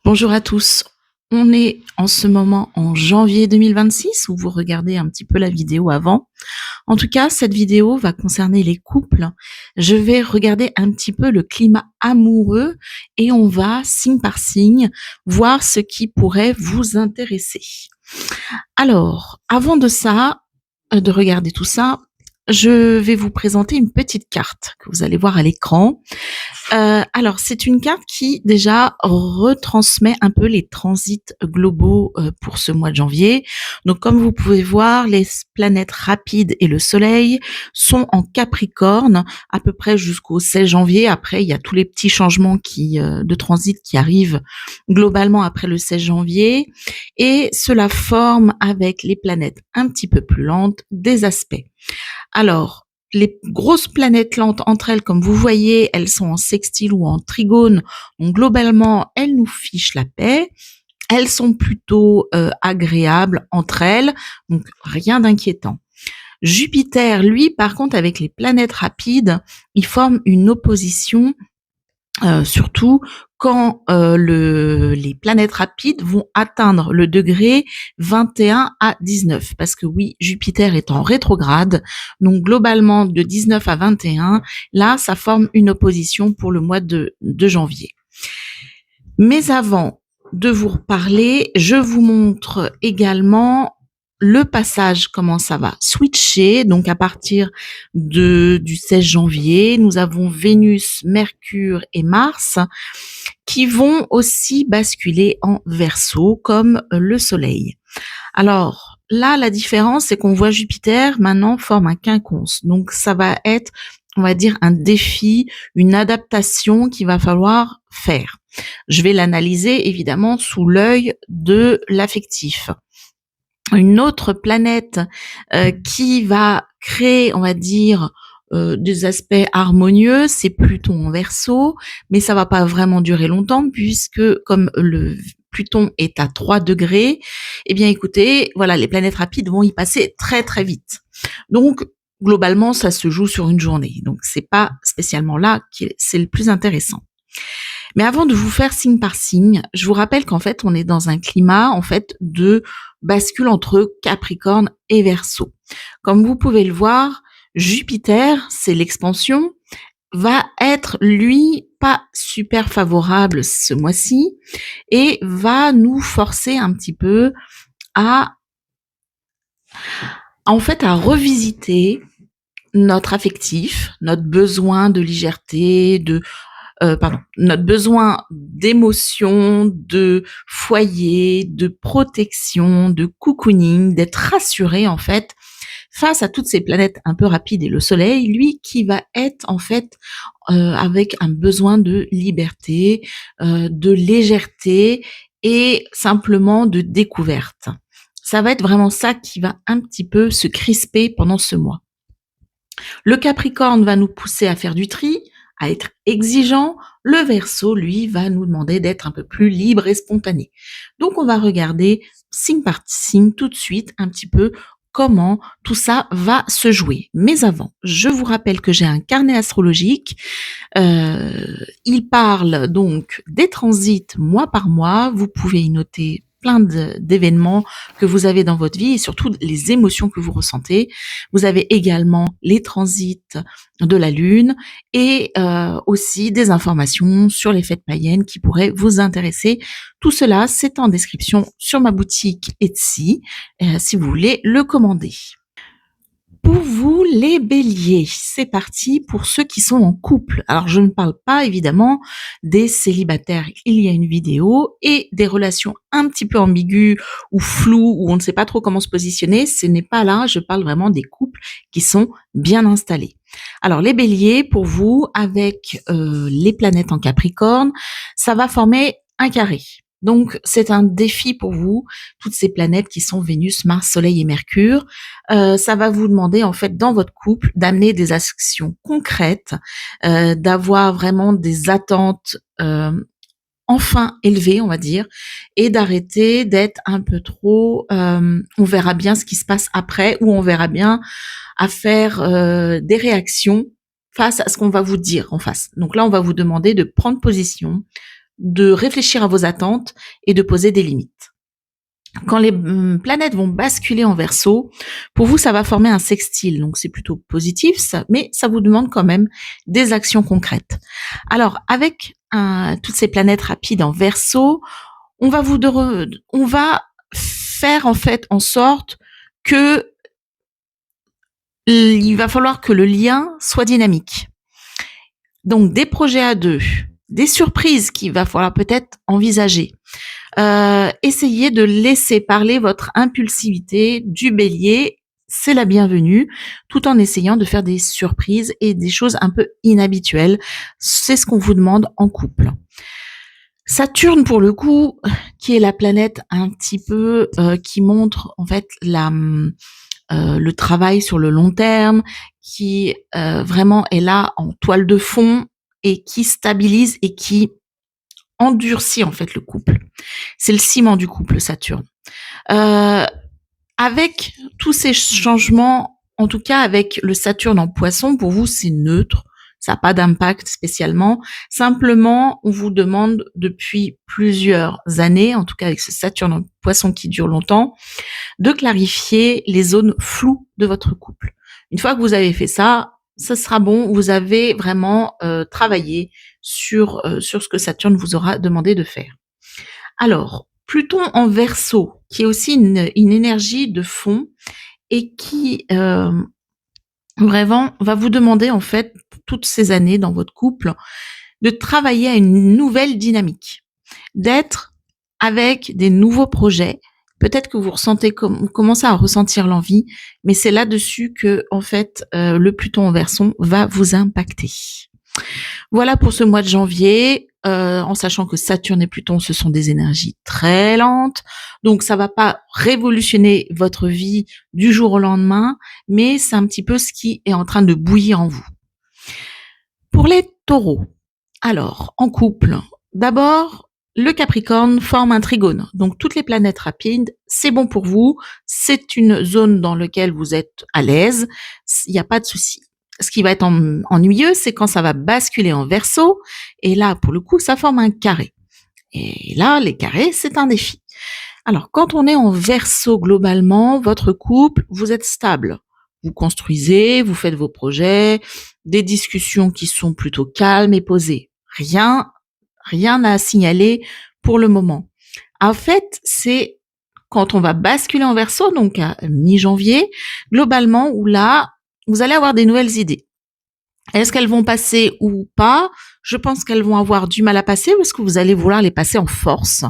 Bonjour à tous. On est en ce moment en janvier 2026 où vous regardez un petit peu la vidéo avant. En tout cas, cette vidéo va concerner les couples. Je vais regarder un petit peu le climat amoureux et on va, signe par signe, voir ce qui pourrait vous intéresser. Alors, avant de ça, de regarder tout ça, je vais vous présenter une petite carte que vous allez voir à l'écran. Alors, c'est une carte qui déjà retransmet un peu les transits globaux pour ce mois de janvier. Donc, comme vous pouvez voir, les planètes rapides et le Soleil sont en Capricorne à peu près jusqu'au 16 janvier. Après, il y a tous les petits changements de transit qui arrivent globalement après le 16 janvier. Et cela forme avec les planètes un petit peu plus lentes des aspects. Alors, les grosses planètes lentes entre elles, comme vous voyez, elles sont en sextile ou en trigone. Donc globalement, elles nous fichent la paix. Elles sont plutôt agréables entre elles, donc rien d'inquiétant. Jupiter, lui, par contre, avec les planètes rapides, il forme une opposition surtout quand les planètes rapides vont atteindre le degré 21 à 19. Parce que oui, Jupiter est en rétrograde, donc globalement de 19 à 21, là, ça forme une opposition pour le mois de janvier. Mais avant de vous reparler, je vous montre également le passage, comment ça va switcher. Donc, à partir du 16 janvier, nous avons Vénus, Mercure et Mars qui vont aussi basculer en Verseau comme le Soleil. Alors, là, la différence, c'est qu'on voit Jupiter maintenant forme un quinconce. Donc, ça va être, on va dire, un défi, une adaptation qu'il va falloir faire. Je vais l'analyser évidemment sous l'œil de l'affectif. Une autre planète qui va créer, on va dire, des aspects harmonieux, c'est Pluton en Verseau, mais ça va pas vraiment durer longtemps puisque comme le Pluton est à 3 degrés, eh bien écoutez, voilà, les planètes rapides vont y passer très très vite. Donc globalement, ça se joue sur une journée. Donc c'est pas spécialement là que c'est le plus intéressant. Mais avant de vous faire signe par signe, je vous rappelle qu'en fait, on est dans un climat en fait de bascule entre Capricorne et Verseau. Comme vous pouvez le voir, Jupiter, c'est l'expansion, va être lui pas super favorable ce mois-ci et va nous forcer un petit peu à en fait à revisiter notre affectif, notre besoin de légèreté, notre besoin d'émotion, de foyer, de protection, de cocooning, d'être rassuré en fait face à toutes ces planètes un peu rapides et le Soleil, lui qui va être en fait avec un besoin de liberté, de légèreté et simplement de découverte. Ça va être vraiment ça qui va un petit peu se crisper pendant ce mois. Le Capricorne va nous pousser à faire du tri, à être exigeant. Le Verseau, lui, va nous demander d'être un peu plus libre et spontané. Donc, on va regarder signe par signe tout de suite un petit peu comment tout ça va se jouer. Mais avant, je vous rappelle que j'ai un carnet astrologique. Il parle donc des transits mois par mois. Vous pouvez y noter plein d'événements que vous avez dans votre vie et surtout les émotions que vous ressentez. Vous avez également les transits de la Lune et aussi des informations sur les fêtes païennes qui pourraient vous intéresser. Tout cela, c'est en description sur ma boutique Etsy, si vous voulez le commander. Pour vous, les béliers, c'est parti pour ceux qui sont en couple. Alors, je ne parle pas évidemment des célibataires. Il y a une vidéo et des relations un petit peu ambiguës ou floues où on ne sait pas trop comment se positionner. Ce n'est pas là. Je parle vraiment des couples qui sont bien installés. Alors, les béliers, pour vous, avec les planètes en Capricorne, ça va former un carré. Donc, c'est un défi pour vous, toutes ces planètes qui sont Vénus, Mars, Soleil et Mercure. Ça va vous demander, en fait, dans votre couple, d'amener des actions concrètes, d'avoir vraiment des attentes enfin élevées, on va dire, et d'arrêter d'être un peu trop on verra bien ce qui se passe après, ou on verra bien à faire des réactions face à ce qu'on va vous dire en face. Donc là, on va vous demander de prendre position, de réfléchir à vos attentes et de poser des limites. Quand les planètes vont basculer en Verseau, pour vous, ça va former un sextile, donc c'est plutôt positif, mais ça vous demande quand même des actions concrètes. Alors, avec toutes ces planètes rapides en Verseau, on va faire en fait en sorte que il va falloir que le lien soit dynamique. Donc, des projets à deux, des surprises qu'il va falloir peut-être envisager. Essayez de laisser parler votre impulsivité du bélier, c'est la bienvenue, tout en essayant de faire des surprises et des choses un peu inhabituelles. C'est ce qu'on vous demande en couple. Saturne, pour le coup, qui est la planète un petit peu qui montre en fait le travail sur le long terme, qui vraiment est là en toile de fond et qui stabilise et qui endurcit en fait le couple. C'est le ciment du couple, Saturne. Avec tous ces changements, en tout cas avec le Saturne en Poisson, pour vous c'est neutre, ça n'a pas d'impact spécialement. Simplement, on vous demande depuis plusieurs années, en tout cas avec ce Saturne en Poisson qui dure longtemps, de clarifier les zones floues de votre couple. Une fois que vous avez fait ça, ça sera bon, vous avez vraiment travaillé sur ce que Saturne vous aura demandé de faire. Alors, Pluton en Verseau, qui est aussi une énergie de fond et qui vraiment va vous demander en fait toutes ces années dans votre couple de travailler à une nouvelle dynamique, d'être avec des nouveaux projets. Peut-être que vous commencez à ressentir l'envie, mais c'est là-dessus que en fait le Pluton en Verseau va vous impacter. Voilà pour ce mois de janvier, en sachant que Saturne et Pluton, ce sont des énergies très lentes, donc ça va pas révolutionner votre vie du jour au lendemain, mais c'est un petit peu ce qui est en train de bouillir en vous. Pour les taureaux, alors, en couple, d'abord, le Capricorne forme un trigone, donc toutes les planètes rapides, c'est bon pour vous, c'est une zone dans laquelle vous êtes à l'aise, il n'y a pas de souci. Ce qui va être ennuyeux, c'est quand ça va basculer en Verseau, et là, pour le coup, ça forme un carré. Et là, les carrés, c'est un défi. Alors, quand on est en Verseau globalement, votre couple, vous êtes stable. Vous construisez, vous faites vos projets, des discussions qui sont plutôt calmes et posées. Rien à signaler pour le moment. En fait, c'est quand on va basculer en Verseau, donc à mi-janvier, globalement, où là, vous allez avoir des nouvelles idées. Est-ce qu'elles vont passer ou pas? Je pense qu'elles vont avoir du mal à passer parce que vous allez vouloir les passer en force.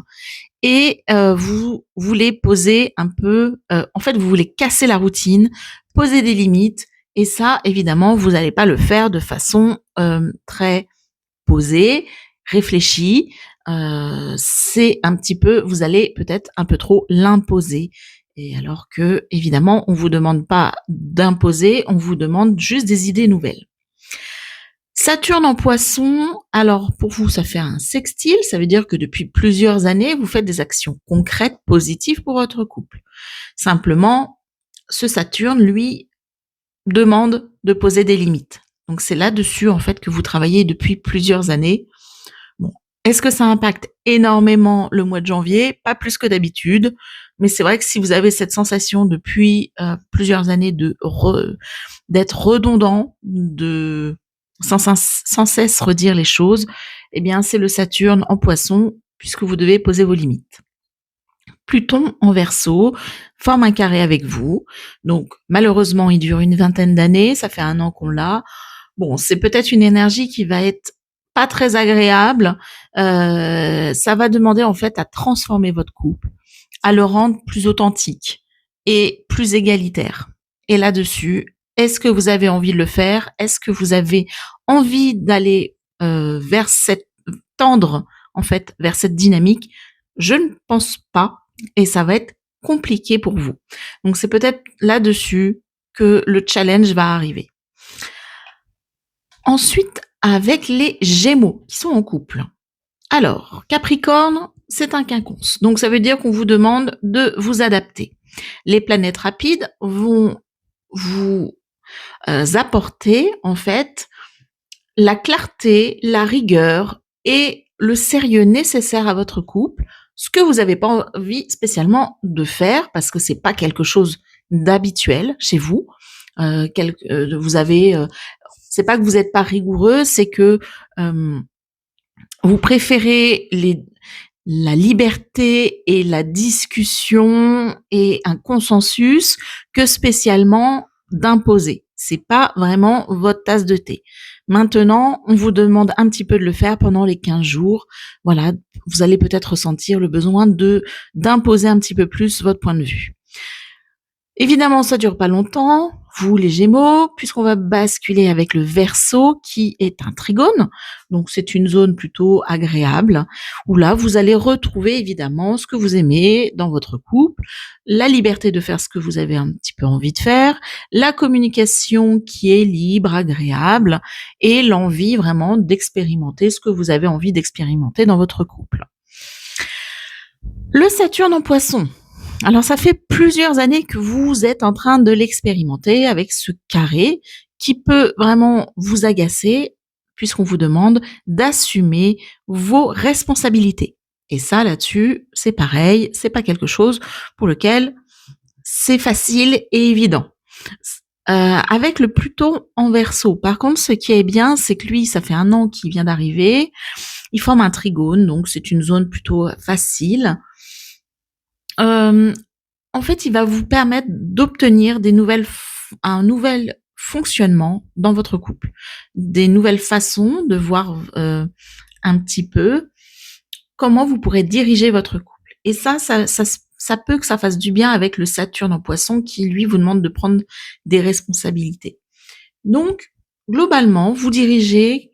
Et vous voulez poser un peu, en fait, vous voulez casser la routine, poser des limites. Et ça, évidemment, vous n'allez pas le faire de façon très posée, réfléchie. C'est un petit peu, vous allez peut-être un peu trop l'imposer. Et alors que, évidemment, on vous demande pas d'imposer, on vous demande juste des idées nouvelles. Saturne en Poisson, alors pour vous, ça fait un sextile, ça veut dire que depuis plusieurs années, vous faites des actions concrètes, positives pour votre couple. Simplement, ce Saturne, lui, demande de poser des limites. Donc c'est là-dessus, en fait, que vous travaillez depuis plusieurs années. Bon, est-ce que ça impacte énormément le mois de janvier? Pas plus que d'habitude, mais c'est vrai que si vous avez cette sensation depuis plusieurs années d'être redondant, sans cesse redire les choses, eh bien c'est le Saturne en Poisson, puisque vous devez poser vos limites. Pluton en Verseau forme un carré avec vous, donc malheureusement il dure une vingtaine d'années, ça fait 1 an qu'on l'a. Bon, c'est peut-être une énergie qui va être pas très agréable, ça va demander en fait à transformer votre couple, à le rendre plus authentique et plus égalitaire. Et là-dessus, est-ce que vous avez envie de le faire? Est-ce que vous avez envie d'aller tendre en fait vers cette dynamique? Je ne pense pas, et ça va être compliqué pour vous. Donc c'est peut-être là-dessus que le challenge va arriver. Ensuite, avec les Gémeaux qui sont en couple. Alors, Capricorne, c'est un quinconce. Donc ça veut dire qu'on vous demande de vous adapter. Les planètes rapides vont vous apporter en fait la clarté, la rigueur et le sérieux nécessaire à votre couple, ce que vous n'avez pas envie spécialement de faire parce que c'est pas quelque chose d'habituel chez vous. Vous avez, c'est pas que vous n'êtes pas rigoureux, c'est que vous préférez la liberté et la discussion et un consensus que spécialement d'imposer. C'est pas vraiment votre tasse de thé. Maintenant, on vous demande un petit peu de le faire pendant les 15 jours. Voilà, vous allez peut-être ressentir le besoin d'imposer un petit peu plus votre point de vue. Évidemment, ça dure pas longtemps, vous les Gémeaux, puisqu'on va basculer avec le Verseau qui est un trigone. Donc c'est une zone plutôt agréable où là vous allez retrouver évidemment ce que vous aimez dans votre couple, la liberté de faire ce que vous avez un petit peu envie de faire, la communication qui est libre, agréable et l'envie vraiment d'expérimenter ce que vous avez envie d'expérimenter dans votre couple. Le Saturne en Poisson. Alors ça fait plusieurs années que vous êtes en train de l'expérimenter avec ce carré qui peut vraiment vous agacer puisqu'on vous demande d'assumer vos responsabilités. Et ça là-dessus, c'est pareil, c'est pas quelque chose pour lequel c'est facile et évident. Avec le Pluton en Verseau, par contre, ce qui est bien, c'est que lui, ça fait 1 an qu'il vient d'arriver, il forme un trigone, donc c'est une zone plutôt facile. En fait, il va vous permettre d'obtenir un nouvel fonctionnement dans votre couple, des nouvelles façons de voir un petit peu comment vous pourrez diriger votre couple. Et ça peut que ça fasse du bien avec le Saturne en Poisson qui, lui, vous demande de prendre des responsabilités. Donc, globalement, vous dirigez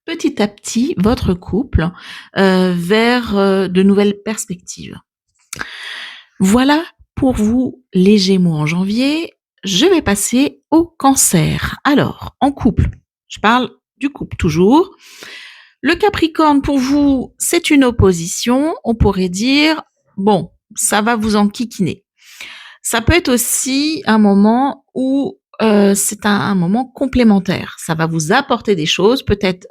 petit à petit votre couple vers de nouvelles perspectives. Voilà pour vous les Gémeaux en janvier. Je vais passer au Cancer. Alors, en couple, je parle du couple toujours. Le Capricorne, pour vous, c'est une opposition. On pourrait dire, bon, ça va vous enquiquiner. Ça peut être aussi un moment où c'est un moment complémentaire. Ça va vous apporter des choses, peut-être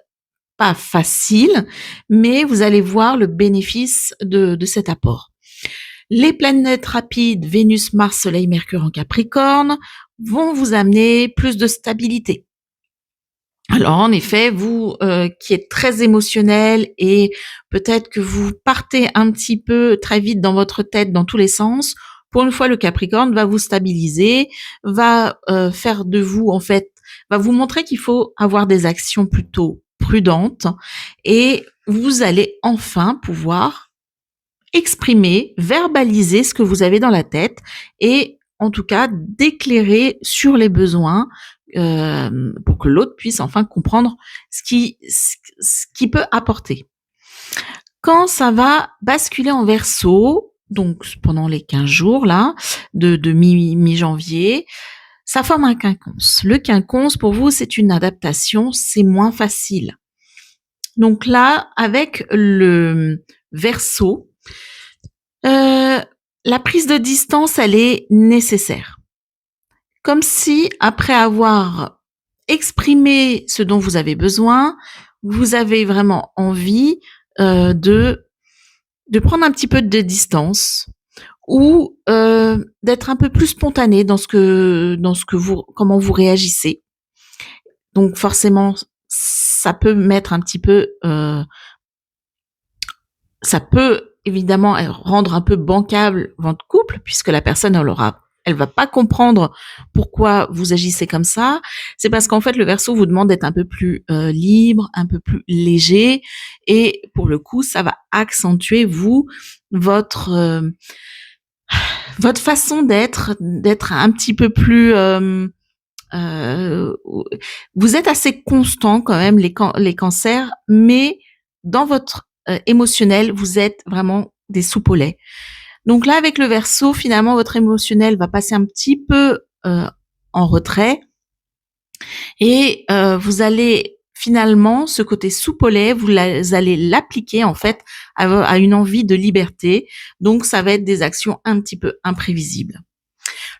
pas faciles, mais vous allez voir le bénéfice de cet apport. Les planètes rapides, Vénus, Mars, Soleil, Mercure en Capricorne, vont vous amener plus de stabilité. Alors en effet, vous qui êtes très émotionnel et peut-être que vous partez un petit peu très vite dans votre tête dans tous les sens, pour une fois le Capricorne va vous stabiliser, va faire de vous en fait, va vous montrer qu'il faut avoir des actions plutôt prudentes et vous allez enfin pouvoir exprimer, verbaliser ce que vous avez dans la tête et en tout cas d'éclairer sur les besoins pour que l'autre puisse enfin comprendre ce qui peut apporter. Quand ça va basculer en Verseau, donc pendant les 15 jours là, de mi-janvier, ça forme un quinconce. Le quinconce, pour vous, c'est une adaptation, c'est moins facile. Donc là, avec le Verseau, la prise de distance, elle est nécessaire. Comme si, après avoir exprimé ce dont vous avez besoin, vous avez vraiment envie de prendre un petit peu de distance ou d'être un peu plus spontané dans ce que comment vous réagissez. Donc forcément, ça peut mettre un petit peu, ça peut évidemment rendre un peu bancable votre couple puisque la personne elle va pas comprendre pourquoi vous agissez comme ça. C'est parce qu'en fait le Verseau vous demande d'être un peu plus libre, un peu plus léger et pour le coup ça va accentuer votre façon d'être un petit peu plus vous êtes assez constant quand même les cancers, mais dans votre émotionnel, vous êtes vraiment des soupes au lait. Donc là, avec le Verseau, finalement, votre émotionnel va passer un petit peu en retrait et vous allez finalement, ce côté soupe au lait, vous allez l'appliquer en fait à une envie de liberté. Donc, ça va être des actions un petit peu imprévisibles.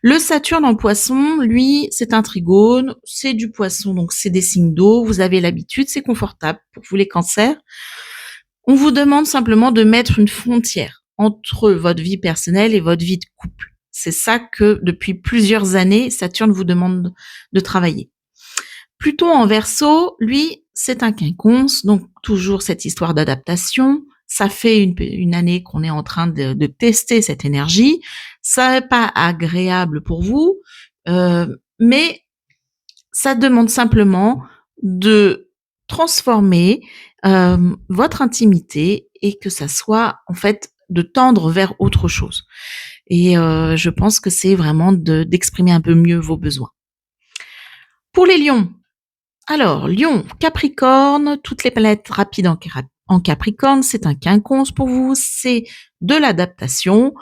Le Saturne en Poisson, lui, c'est un trigone, c'est du poisson, donc c'est des signes d'eau, vous avez l'habitude, c'est confortable pour vous les cancers. On vous demande simplement de mettre une frontière entre votre vie personnelle et votre vie de couple. C'est ça que depuis plusieurs années, Saturne vous demande de travailler. Pluton en Verseau, lui, c'est un quinconce, donc toujours cette histoire d'adaptation. Ça fait une année qu'on est en train de tester cette énergie. Ça n'est pas agréable pour vous, mais ça demande simplement de transformer votre intimité et que ça soit en fait de tendre vers autre chose. Et je pense que c'est vraiment d'exprimer un peu mieux vos besoins. Pour les lions, alors lion, Capricorne, toutes les planètes rapides en Capricorne, c'est un quinconce pour vous, c'est de l'adaptation,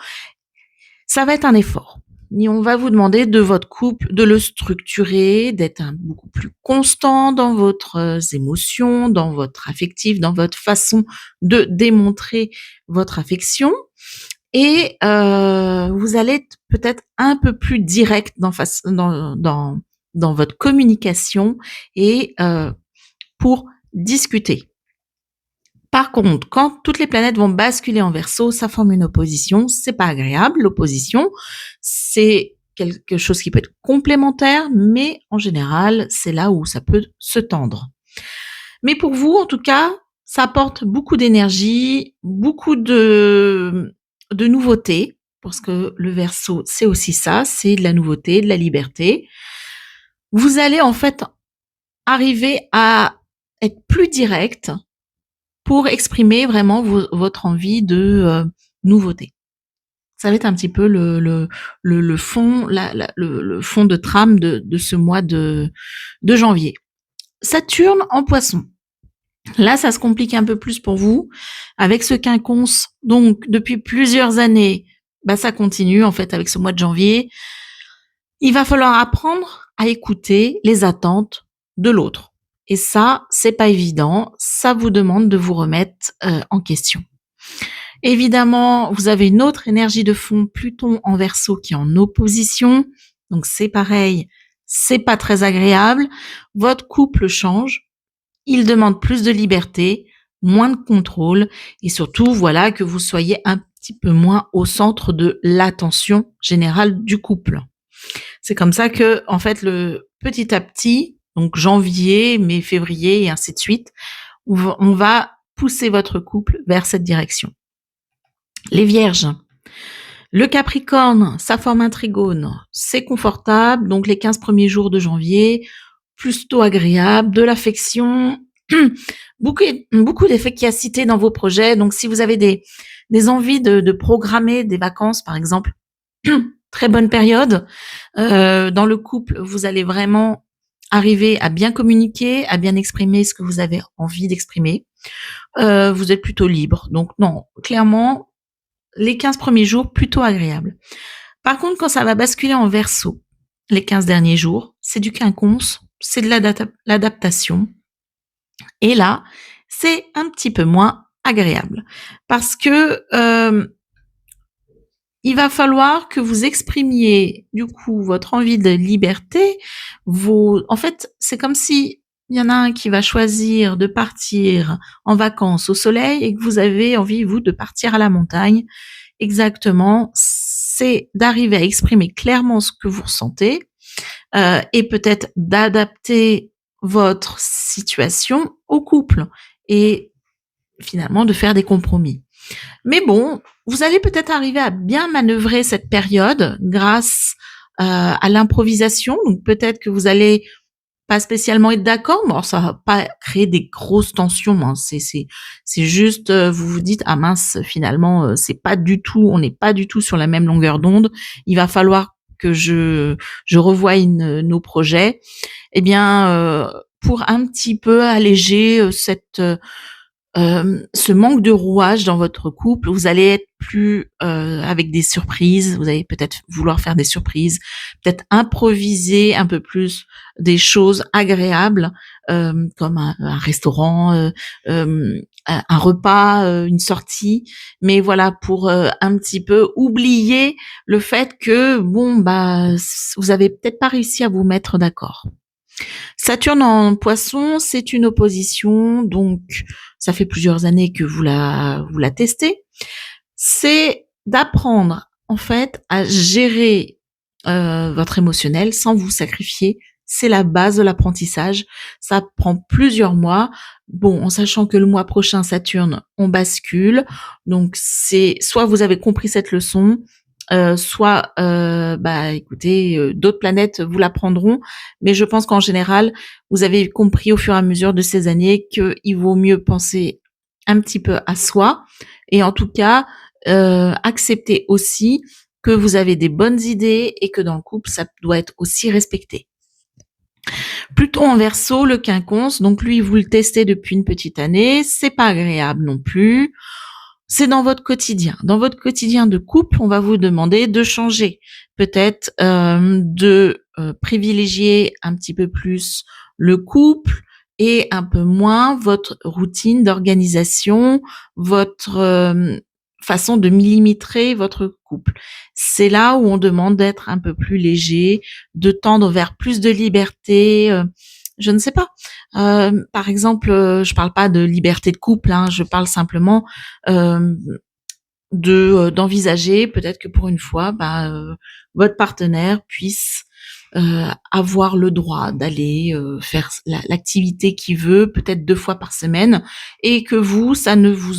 ça va être un effort. Et on va vous demander de votre couple de le structurer, d'être beaucoup plus constant dans votre émotions, dans votre affectif, dans votre façon de démontrer votre affection. Et vous allez être peut-être un peu plus direct dans votre communication et pour discuter. Par contre, quand toutes les planètes vont basculer en Verseau, ça forme une opposition. C'est pas agréable. L'opposition, c'est quelque chose qui peut être complémentaire, mais en général, c'est là où ça peut se tendre. Mais pour vous, en tout cas, ça apporte beaucoup d'énergie, beaucoup de nouveautés, parce que le Verseau, c'est aussi ça, c'est de la nouveauté, de la liberté. Vous allez en fait arriver à être plus direct pour exprimer vraiment votre envie de nouveauté. Ça va être un petit peu le fond, le fond de trame de ce mois de janvier. Saturne en Poisson. Là, ça se complique un peu plus pour vous avec ce quinconce. Donc, depuis plusieurs années, ça continue en fait avec ce mois de janvier. Il va falloir apprendre à écouter les attentes de l'autre. Et ça, c'est pas évident. Ça vous demande de vous remettre en question. Évidemment, vous avez une autre énergie de fond, Pluton en Verseau, qui est en opposition. Donc c'est pareil, c'est pas très agréable. Votre couple change. Il demande plus de liberté, moins de contrôle et surtout, voilà, que vous soyez un petit peu moins au centre de l'attention générale du couple. C'est comme ça que, en fait, petit à petit, donc janvier, mai, février et ainsi de suite, on va pousser votre couple vers cette direction. Les Vierges. Le Capricorne, ça forme un trigone. C'est confortable, donc les 15 premiers jours de janvier, plutôt agréable, de l'affection, beaucoup d'efficacité dans vos projets. Donc si vous avez des envies de programmer des vacances, par exemple, très bonne période. Dans le couple, vous allez vraiment arriver à bien communiquer, à bien exprimer ce que vous avez envie d'exprimer. Vous êtes plutôt libre. Donc non, clairement, les 15 premiers jours, plutôt agréables. Par contre, quand ça va basculer en Verseau, les 15 derniers jours, c'est du quinconce, c'est de l'adaptation. Et là, c'est un petit peu moins agréable. Parce que il va falloir que vous exprimiez, du coup, votre envie de liberté. En fait, c'est comme si il y en a un qui va choisir de partir en vacances au soleil et que vous avez envie, vous, de partir à la montagne. Exactement, c'est d'arriver à exprimer clairement ce que vous ressentez et peut-être d'adapter votre situation au couple et finalement de faire des compromis. Mais bon, vous allez peut-être arriver à bien manœuvrer cette période grâce à l'improvisation. Donc peut-être que vous allez pas spécialement être d'accord, mais alors ça va pas créer des grosses tensions. Hein. C'est juste, vous vous dites ah mince, finalement c'est pas du tout, on n'est pas du tout sur la même longueur d'onde. Il va falloir que je revoie nos projets. Eh bien, pour un petit peu alléger ce manque de rouage dans votre couple, vous allez être plus avec des surprises, vous allez peut-être vouloir faire des surprises, peut-être improviser un peu plus des choses agréables comme un restaurant, un repas, une sortie, mais voilà pour un petit peu oublier le fait que vous avez peut-être pas réussi à vous mettre d'accord. Saturne en Poisson, c'est une opposition, donc ça fait plusieurs années que vous la testez. C'est d'apprendre en fait à gérer votre émotionnel sans vous sacrifier. C'est la base de l'apprentissage. Ça prend plusieurs mois. Bon, en sachant que le mois prochain, Saturne, on bascule. Donc, c'est soit vous avez compris cette leçon, soit, bah, écoutez, d'autres planètes vous l'apprendront. Mais je pense qu'en général, vous avez compris au fur et à mesure de ces années qu'il vaut mieux penser un petit peu à soi et en tout cas, accepter aussi que vous avez des bonnes idées et que dans le couple, ça doit être aussi respecté. Pluton en Verseau, le quinconce, donc lui, vous le testez depuis une petite année, c'est pas agréable non plus. C'est dans votre quotidien. Dans votre quotidien de couple, on va vous demander de changer, peut-être de privilégier un petit peu plus le couple et un peu moins votre routine d'organisation, votre façon de millimétrer votre couple. C'est là où on demande d'être un peu plus léger, de tendre vers plus de liberté. Je ne sais pas. Par exemple, je parle pas de liberté de couple, hein, je parle simplement euh, d'envisager peut-être que pour une fois, votre partenaire puisse avoir le droit d'aller faire l'activité qu'il veut, peut-être 2 fois par semaine, et que vous, ça ne vous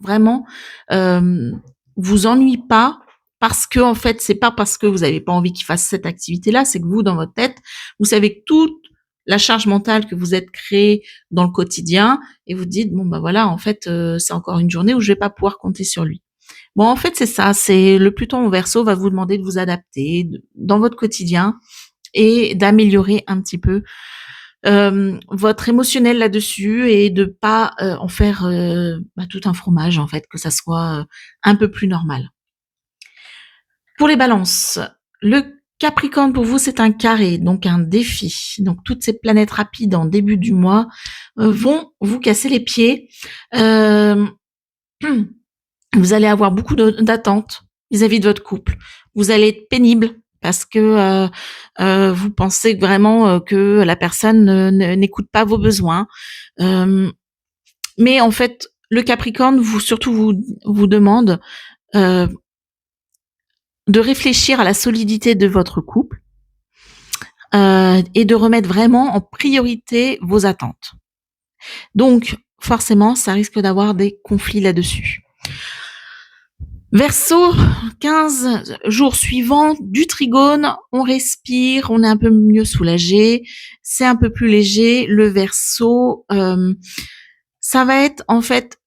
vraiment euh, vous ennuie pas parce que en fait, c'est pas parce que vous n'avez pas envie qu'il fasse cette activité-là, c'est que vous, dans votre tête, vous savez que toute la charge mentale que vous êtes créée dans le quotidien, et vous dites bon bah voilà, en fait, c'est encore une journée où je vais pas pouvoir compter sur lui. Bon, en fait, c'est ça, c'est le Pluton au Verseau va vous demander de vous adapter dans votre quotidien et d'améliorer un petit peu votre émotionnel là-dessus et de pas en faire tout un fromage en fait, que ça soit un peu plus normal. Pour les balances, le Capricorne pour vous c'est un carré, donc un défi. Donc toutes ces planètes rapides en début du mois vont vous casser les pieds. Euh, vous allez avoir beaucoup d'attentes vis-à-vis de votre couple. Vous allez être pénible parce que vous pensez vraiment que la personne n'écoute pas vos besoins. Euh, mais en fait, le Capricorne vous demande euh, de réfléchir à la solidité de votre couple et de remettre vraiment en priorité vos attentes. Donc, forcément, ça risque d'avoir des conflits là-dessus. Verseau, 15 jours suivants du Trigone, on respire, on est un peu mieux soulagé, c'est un peu plus léger. Le Verseau, ça va être en fait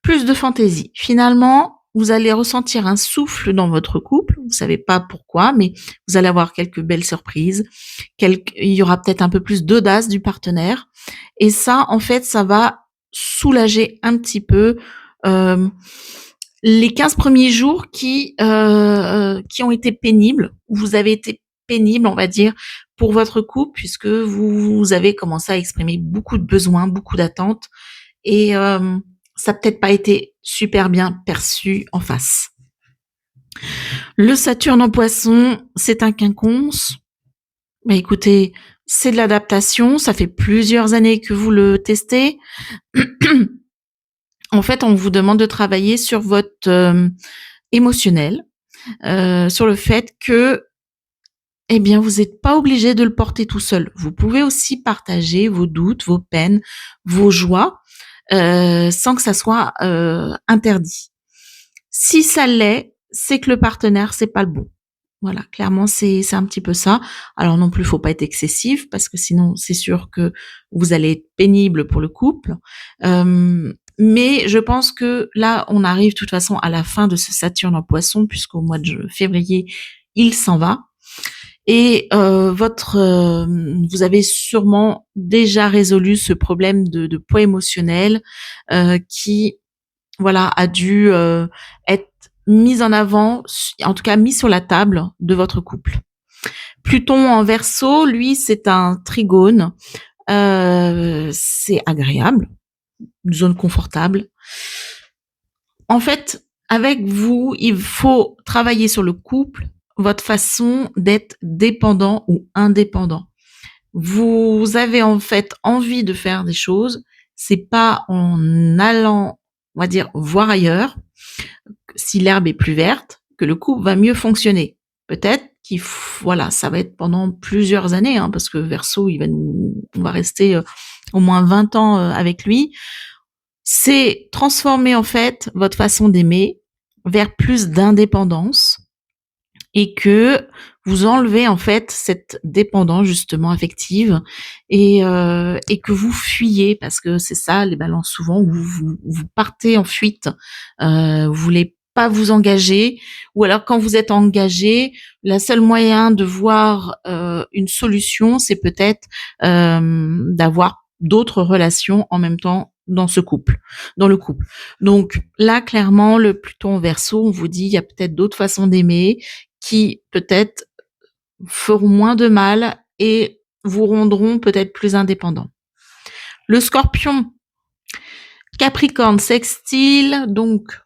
plus de fantaisie. Finalement, vous allez ressentir un souffle dans votre couple, vous savez pas pourquoi, mais vous allez avoir quelques belles surprises, il y aura peut-être un peu plus d'audace du partenaire, et ça, en fait, ça va soulager un petit peu euh, les 15 premiers jours qui ont été pénibles, où vous avez été pénible, on va dire, pour votre couple, puisque vous avez commencé à exprimer beaucoup de besoins, beaucoup d'attentes, et ça n'a peut-être pas été super bien perçu en face. Le Saturne en Poisson, c'est un quinconce. Mais écoutez, c'est de l'adaptation, ça fait plusieurs années que vous le testez. En fait, on vous demande de travailler sur votre émotionnel, sur le fait que, eh bien, vous n'êtes pas obligé de le porter tout seul. Vous pouvez aussi partager vos doutes, vos peines, vos joies, sans que ça soit interdit. Si ça l'est, c'est que le partenaire, c'est pas le bon. Voilà, clairement, c'est un petit peu ça. Alors non plus, faut pas être excessif parce que sinon, c'est sûr que vous allez être pénible pour le couple. Mais je pense que là, on arrive de toute façon à la fin de ce Saturne en Poisson puisqu'au mois de février, il s'en va. Et vous avez sûrement déjà résolu ce problème de poids émotionnel qui, voilà, a dû être mis en avant, en tout cas mis sur la table de votre couple. Pluton en Verseau, lui, c'est un trigone. C'est agréable, une zone confortable. En fait, avec vous, il faut travailler sur le couple, votre façon d'être dépendant ou indépendant. Vous avez en fait envie de faire des choses, c'est pas en allant, on va dire, voir ailleurs, si l'herbe est plus verte, que le couple va mieux fonctionner. Peut-être voilà, ça va être pendant plusieurs années, hein, parce que Verseau, on va rester au moins 20 ans avec lui. C'est transformer en fait votre façon d'aimer vers plus d'indépendance et que vous enlevez en fait cette dépendance justement affective et que vous fuyez parce que c'est ça les balances souvent où vous partez en fuite, vous voulez pas vous engager ou alors quand vous êtes engagé, la seule moyen de voir une solution, c'est peut-être d'avoir d'autres relations en même temps dans le couple. Donc là, clairement, le Pluton en Verseau, on vous dit, il y a peut-être d'autres façons d'aimer qui peut-être feront moins de mal et vous rendront peut-être plus indépendant. Le Scorpion, Capricorne sextile, donc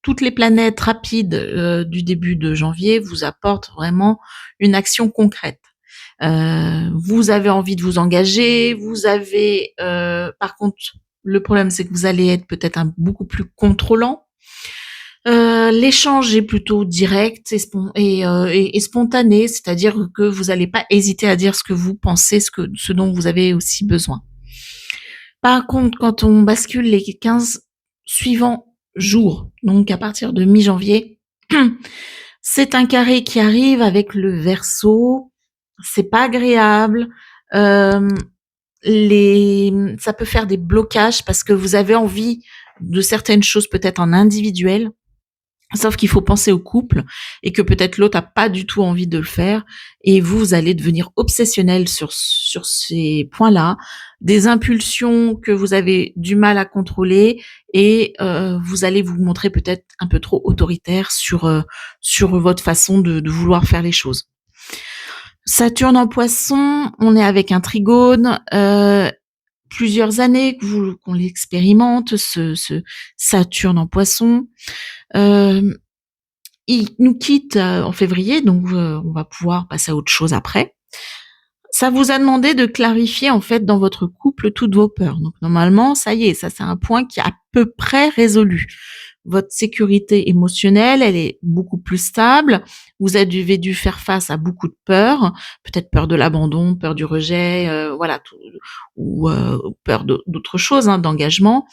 toutes les planètes rapides du début de janvier vous apportent vraiment une action concrète. Vous avez envie de vous engager, vous avez par contre le problème c'est que vous allez être peut-être beaucoup plus contrôlant. L'échange est plutôt direct et spontané, c'est-à-dire que vous n'allez pas hésiter à dire ce que vous pensez, ce dont vous avez aussi besoin. Par contre, quand on bascule les 15 suivants jours, donc à partir de mi-janvier, c'est un carré qui arrive avec le Verseau. C'est pas agréable. Ça peut faire des blocages parce que vous avez envie de certaines choses peut-être en individuel. Sauf qu'il faut penser au couple et que peut-être l'autre a pas du tout envie de le faire et vous allez devenir obsessionnel sur ces points-là, des impulsions que vous avez du mal à contrôler et vous allez vous montrer peut-être un peu trop autoritaire sur votre façon de vouloir faire les choses. Saturne en Poisson, on est avec un trigone, plusieurs années qu'on l'expérimente, ce Saturne en Poisson. Il nous quitte en février, donc on va pouvoir passer à autre chose après. Ça vous a demandé de clarifier en fait dans votre couple toutes vos peurs. Donc normalement, ça y est, ça c'est un point qui est à peu près résolu. Votre sécurité émotionnelle, elle est beaucoup plus stable. Vous avez dû faire face à beaucoup de peurs, peut-être peur de l'abandon, peur du rejet, voilà, ou peur d'autres choses, hein, d'engagement.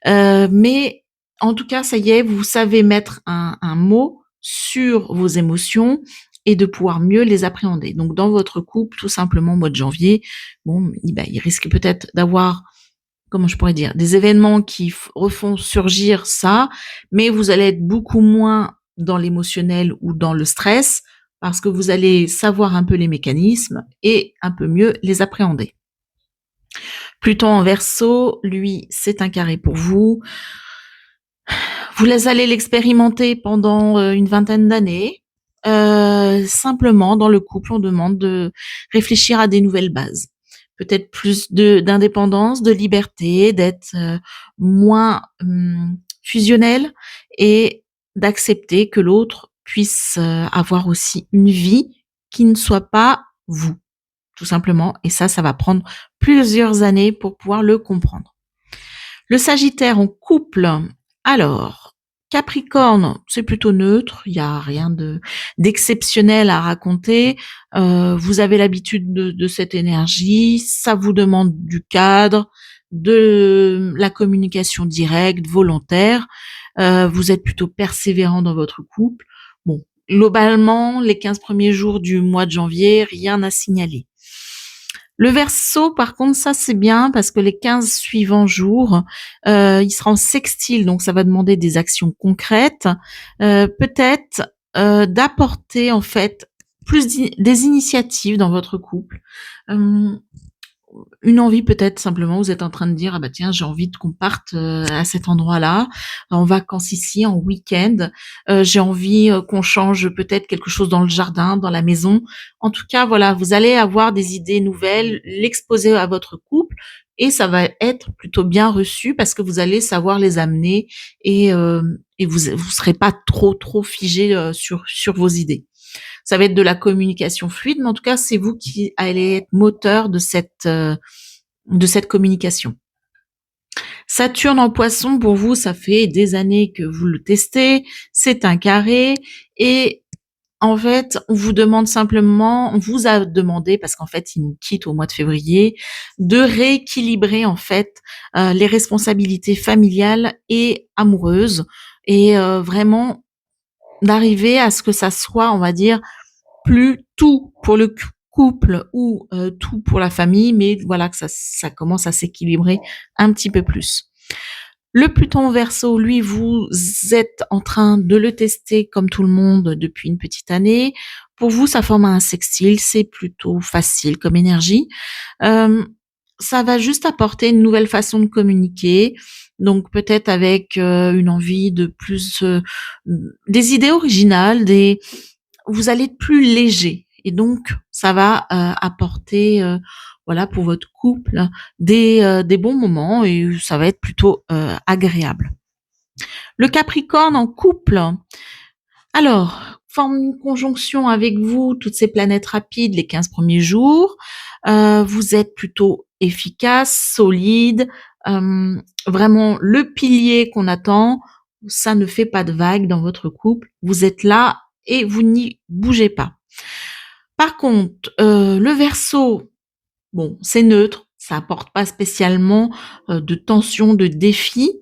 Mais en tout cas, ça y est, vous savez mettre un mot sur vos émotions et de pouvoir mieux les appréhender. Donc, dans votre couple, tout simplement, au mois de janvier, bon, il risque peut-être d'avoir, comment je pourrais dire, des événements qui refont surgir ça, mais vous allez être beaucoup moins dans l'émotionnel ou dans le stress parce que vous allez savoir un peu les mécanismes et un peu mieux les appréhender. Pluton en Verseau, lui, c'est un carré pour vous. Vous allez l'expérimenter pendant une vingtaine d'années. Simplement, dans le couple, on demande de réfléchir à des nouvelles bases. Peut-être plus d'indépendance, de liberté, d'être moins fusionnel et d'accepter que l'autre puisse avoir aussi une vie qui ne soit pas vous, tout simplement. Et ça va prendre plusieurs années pour pouvoir le comprendre. Le Sagittaire en couple, alors, Capricorne, c'est plutôt neutre, il y a rien d'exceptionnel à raconter. Vous avez l'habitude de cette énergie, ça vous demande du cadre, de la communication directe, volontaire. Vous êtes plutôt persévérant dans votre couple. Bon, globalement, les 15 premiers jours du mois de janvier, rien à signaler. Le Verseau, par contre, ça c'est bien parce que les 15 suivants jours, il sera en sextile, donc ça va demander des actions concrètes. Peut-être d'apporter en fait plus des initiatives dans votre couple. Une envie peut-être simplement, vous êtes en train de dire ah bah tiens j'ai envie qu'on parte à cet endroit-là, en vacances ici, en week-end. J'ai envie qu'on change peut-être quelque chose dans le jardin, dans la maison. En tout cas voilà, vous allez avoir des idées nouvelles, l'exposer à votre couple et ça va être plutôt bien reçu parce que vous allez savoir les amener et vous serez pas trop figé sur vos idées. Ça va être de la communication fluide, mais en tout cas, c'est vous qui allez être moteur de cette communication. Saturne en Poisson, pour vous, ça fait des années que vous le testez, c'est un carré et en fait, on vous a demandé, parce qu'en fait, il nous quitte au mois de février, de rééquilibrer en fait les responsabilités familiales et amoureuses et vraiment d'arriver à ce que ça soit, on va dire, plus tout pour le couple ou tout pour la famille, mais voilà que ça commence à s'équilibrer un petit peu plus. Le Pluton Verseau, lui, vous êtes en train de le tester comme tout le monde depuis une petite année. Pour vous, ça forme un sextile, c'est plutôt facile comme énergie. Euh, Ça va juste apporter une nouvelle façon de communiquer, donc peut-être avec une envie de plus, des idées originales, vous allez être plus léger et donc ça va apporter voilà pour votre couple des bons moments et ça va être plutôt agréable. Le Capricorne en couple, alors forme une conjonction avec vous, toutes ces planètes rapides les 15 premiers jours. Vous êtes plutôt efficace, solide, vraiment le pilier qu'on attend. Ça ne fait pas de vagues dans votre couple. Vous êtes là et vous n'y bougez pas. Par contre, le Verseau, bon, c'est neutre, ça apporte pas spécialement de tension, de défi,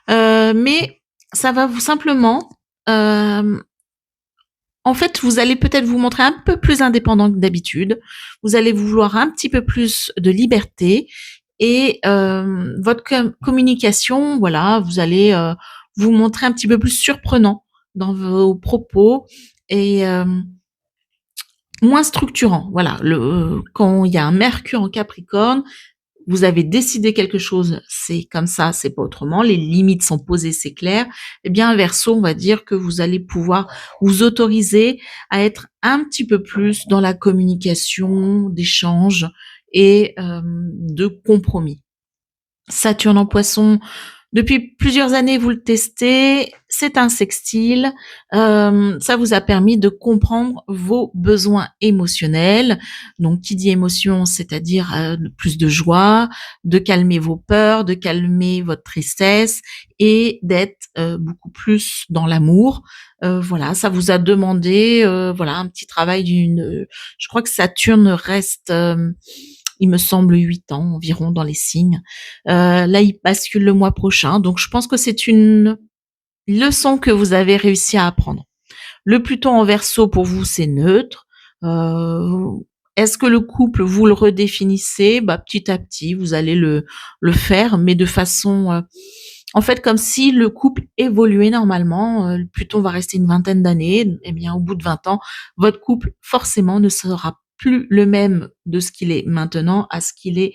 mais ça va vous simplement, euh, en fait, vous allez peut-être vous montrer un peu plus indépendant que d'habitude. Vous allez vouloir un petit peu plus de liberté et votre communication, voilà, vous allez vous montrer un petit peu plus surprenant dans vos propos et moins structurant. Voilà, quand il y a un Mercure en Capricorne, vous avez décidé quelque chose, c'est comme ça, c'est pas autrement, les limites sont posées, c'est clair. Eh bien, Verseau, on va dire que vous allez pouvoir vous autoriser à être un petit peu plus dans la communication, d'échange et de compromis. Saturne en Poisson, depuis plusieurs années, vous le testez, c'est un sextile, ça vous a permis de comprendre vos besoins émotionnels. Donc qui dit émotion, c'est-à-dire plus de joie, de calmer vos peurs, de calmer votre tristesse et d'être beaucoup plus dans l'amour. Voilà, ça vous a demandé voilà un petit travail je crois que Saturne reste il me semble 8 ans environ dans les signes. Là, il bascule le mois prochain, donc je pense que c'est une leçon que vous avez réussi à apprendre. Le Pluton en Verseau, pour vous, c'est neutre. Euh, Est-ce que le couple, vous le redéfinissez? Bah, petit à petit, vous allez le faire, mais de façon... en fait, comme si le couple évoluait normalement. Le Pluton va rester une vingtaine d'années. Eh bien, au bout de 20 ans, votre couple, forcément, ne sera plus le même de ce qu'il est maintenant à ce qu'il est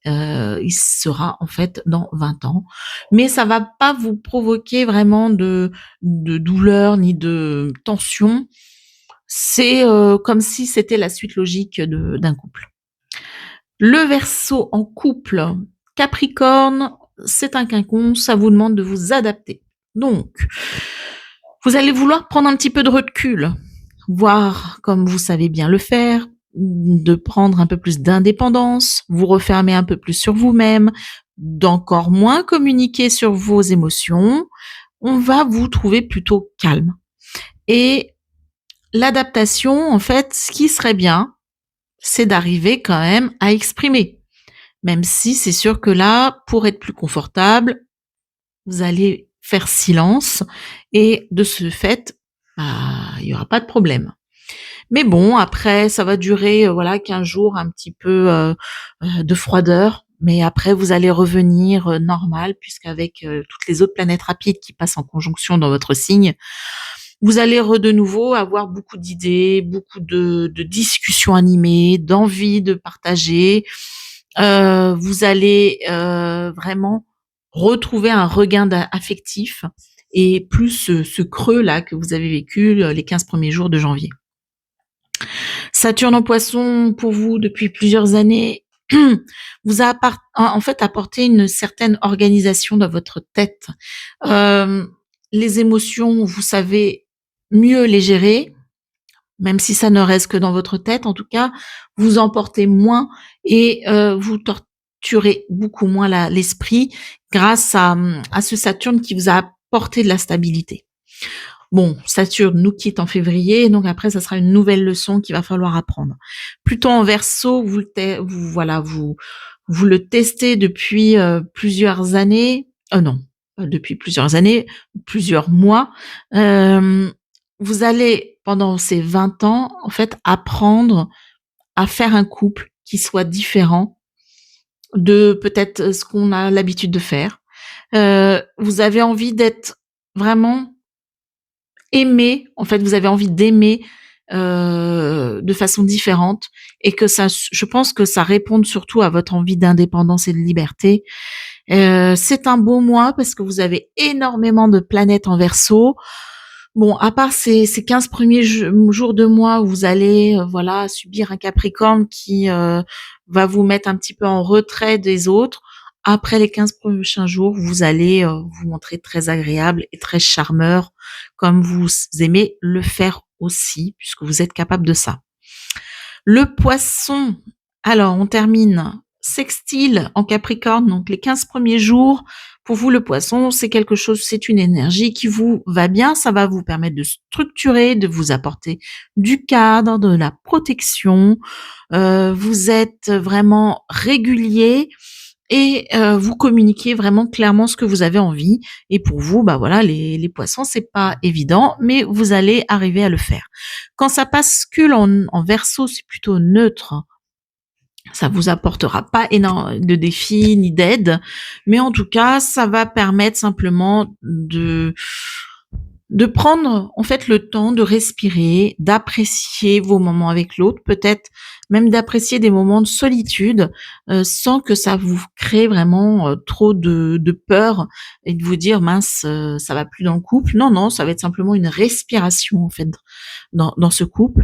il sera en fait dans 20 ans. Mais ça va pas vous provoquer vraiment de douleur ni de tension. C'est comme si c'était la suite logique d'un couple. Le Verseau en couple, Capricorne, c'est un quinconce, ça vous demande de vous adapter. Donc, vous allez vouloir prendre un petit peu de recul, voir comme vous savez bien le faire, de prendre un peu plus d'indépendance, vous refermer un peu plus sur vous-même, d'encore moins communiquer sur vos émotions. On va vous trouver plutôt calme. Et l'adaptation, en fait, ce qui serait bien, c'est d'arriver quand même à exprimer. Même si c'est sûr que là, pour être plus confortable, vous allez faire silence et de ce fait, bah, il y aura pas de problème. Mais bon, après, ça va durer, voilà, 15 jours, un petit peu de froideur. Mais après, vous allez revenir normal, puisqu'avec toutes les autres planètes rapides qui passent en conjonction dans votre signe, vous allez de nouveau avoir beaucoup d'idées, beaucoup de discussions animées, d'envie de partager. Vous allez vraiment retrouver un regain affectif et plus ce creux là que vous avez vécu les 15 premiers jours de janvier. Saturne en Poisson, pour vous, depuis plusieurs années, vous a en fait apporté une certaine organisation dans votre tête. Les émotions, vous savez mieux les gérer, même si ça ne reste que dans votre tête, en tout cas, vous en portez moins et vous torturez beaucoup moins l'esprit grâce à ce Saturne qui vous a apporté de la stabilité. Bon, Saturne nous quitte en février, donc après, ça sera une nouvelle leçon qu'il va falloir apprendre. Pluton en Verseau, vous le testez depuis plusieurs années. Non, pas depuis plusieurs années, plusieurs mois. Vous allez, pendant ces 20 ans, en fait, apprendre à faire un couple qui soit différent de peut-être ce qu'on a l'habitude de faire. Vous avez envie d'être vraiment aimé, en fait, vous avez envie d'aimer de façon différente et que ça, je pense que ça réponde surtout à votre envie d'indépendance et de liberté. C'est un beau mois parce que vous avez énormément de planètes en Verseau. Bon, à part ces 15 premiers jours de mois où vous allez voilà subir un Capricorne qui va vous mettre un petit peu en retrait des autres, après les 15 prochains jours, vous allez vous montrer très agréable et très charmeur, comme vous aimez le faire aussi, puisque vous êtes capable de ça. Le Poisson, alors on termine sextile en Capricorne, donc les 15 premiers jours. Pour vous, le Poisson, c'est quelque chose, c'est une énergie qui vous va bien. Ça va vous permettre de structurer, de vous apporter du cadre, de la protection. Vous êtes vraiment régulier et vous communiquez vraiment clairement ce que vous avez envie. Et pour vous, bah voilà, les Poissons, c'est pas évident, mais vous allez arriver à le faire. Quand ça bascule en Verseau, c'est plutôt neutre. Ça vous apportera pas énormément de défis ni d'aide, mais en tout cas, ça va permettre simplement de prendre en fait le temps de respirer, d'apprécier vos moments avec l'autre, peut-être même d'apprécier des moments de solitude sans que ça vous crée vraiment trop de peur et de vous dire mince, ça va plus dans le couple. Non, non, ça va être simplement une respiration en fait dans ce couple.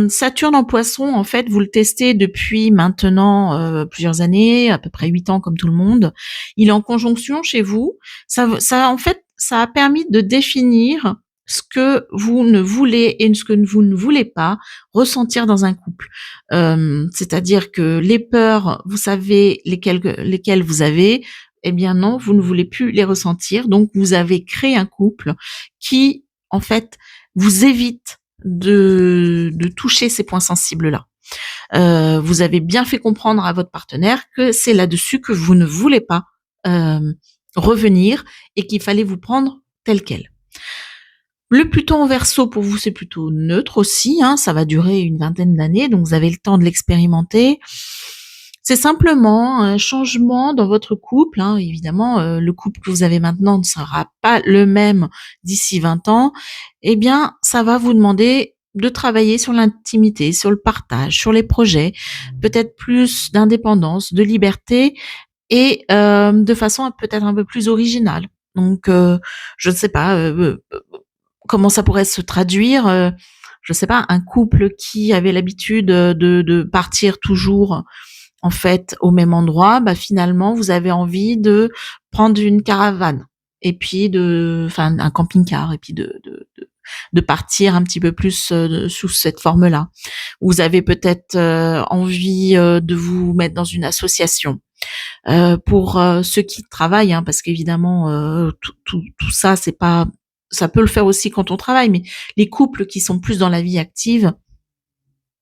Saturne en Poisson, en fait, vous le testez depuis maintenant plusieurs années, à peu près 8 ans comme tout le monde. Il est en conjonction chez vous. Ça en fait, ça a permis de définir ce que vous ne voulez et ce que vous ne voulez pas ressentir dans un couple. C'est-à-dire que les peurs, vous savez lesquelles vous avez, eh bien non, vous ne voulez plus les ressentir. Donc vous avez créé un couple qui, en fait, vous évite de toucher ces points sensibles-là. Vous avez bien fait comprendre à votre partenaire que c'est là-dessus que vous ne voulez pas revenir et qu'il fallait vous prendre tel quel. Le Pluton en Verseau, pour vous, c'est plutôt neutre aussi, hein, ça va durer une vingtaine d'années, donc vous avez le temps de l'expérimenter. C'est simplement un changement dans votre couple, hein, évidemment, le couple que vous avez maintenant ne sera pas le même d'ici 20 ans. Eh bien, ça va vous demander de travailler sur l'intimité, sur le partage, sur les projets, peut-être plus d'indépendance, de liberté et de façon peut-être un peu plus originale. Donc, je ne sais pas, comment ça pourrait se traduire, je sais pas, un couple qui avait l'habitude de partir toujours en fait au même endroit, bah finalement vous avez envie de prendre une caravane et puis enfin un camping-car et puis de partir un petit peu plus sous cette forme-là. Vous avez peut-être envie de vous mettre dans une association. Pour ceux qui travaillent, hein, parce qu'évidemment tout ça, c'est pas, ça peut le faire aussi quand on travaille, mais les couples qui sont plus dans la vie active,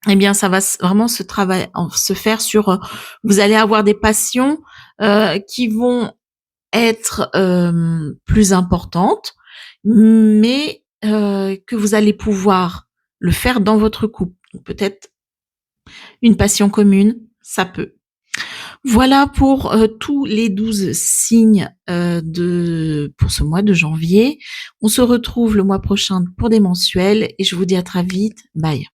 eh bien ça va vraiment se faire sur vous allez avoir des passions qui vont être plus importantes, mais que vous allez pouvoir le faire dans votre couple. Donc, peut-être une passion commune, ça peut. Voilà pour tous les 12 signes pour ce mois de janvier. On se retrouve le mois prochain pour des mensuels et je vous dis à très vite. Bye.